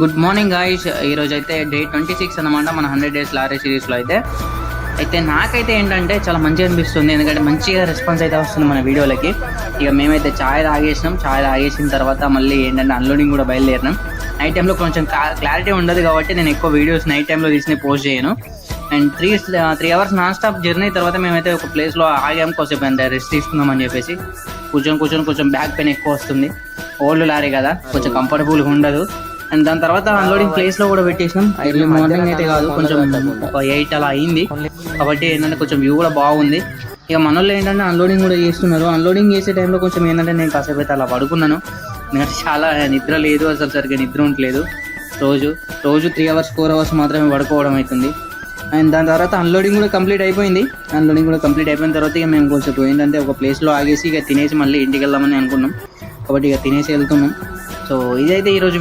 Good morning guys. ఈరోజు అయితే day 26 అనమాట మన 100 days లారీ సిరీస్లో అయితే నాకైతే ఏంటంటే చాలా మంచిగా అనిపిస్తుంది. ఎందుకంటే మంచిగా రెస్పాన్స్ అయితే వస్తుంది మన వీడియోలకి. ఇక మేమైతే ఛాయ్ తాగేసిన తర్వాత మళ్ళీ ఏంటంటే అన్లోడింగ్ కూడా బయలుదేరినాం. నైట్ టైంలో కొంచెం క్లారిటీ ఉండదు కాబట్టి నేను ఎక్కువ వీడియోస్ నైట్ టైంలో తీసి పోస్ట్ చేయను. And 3 hours non stop journey తర్వాత మేమైతే ఒక ప్లేస్లో ఆగాం, కొంచెం అంటే రెస్ట్ తీసుకుందామని చెప్పేసి. కూర్చొని కొంచెం బ్యాక్ పెయిన్ ఎక్కువ వస్తుంది. ఓల్డ్ లారీ కదా, కొంచెం కంఫర్టబుల్గా ఉండదు. అండ్ దాని తర్వాత అన్లోడింగ్ ప్లేస్లో కూడా పెట్టేసినాం. ఎర్లీ మార్నింగ్ అయితే కాదు, కొంచెం ఒక 8 అలా అయింది కాబట్టి ఏంటంటే కొంచెం వ్యూ కూడా బాగుంది. ఇక మన వాళ్ళు ఏంటంటే అన్లోడింగ్ కూడా చేస్తున్నారు. అన్లోడింగ్ చేసే టైంలో కొంచెం ఏంటంటే నేను కాసేపు అయితే అలా పడుకున్నాను. ఎందుకంటే చాలా నిద్ర లేదు, అసలు సరిగ్గా నిద్ర ఉండలేదు. రోజు 3 hours 4 hours మాత్రమే పడుకోవడం అవుతుంది. అండ్ దాని తర్వాత అన్లోడింగ్ కూడా కంప్లీట్ అయిపోయింది. అయిపోయిన తర్వాత ఇక మేము కొంచెం ఏంటంటే ఒక ప్లేస్లో ఆగేసి ఇక తినేసి మళ్ళీ ఇంటికి వెళ్దామని అనుకున్నాం. కాబట్టి ఇక తినేసి వెళ్తున్నాం. సో ఇదైతే ఈరోజు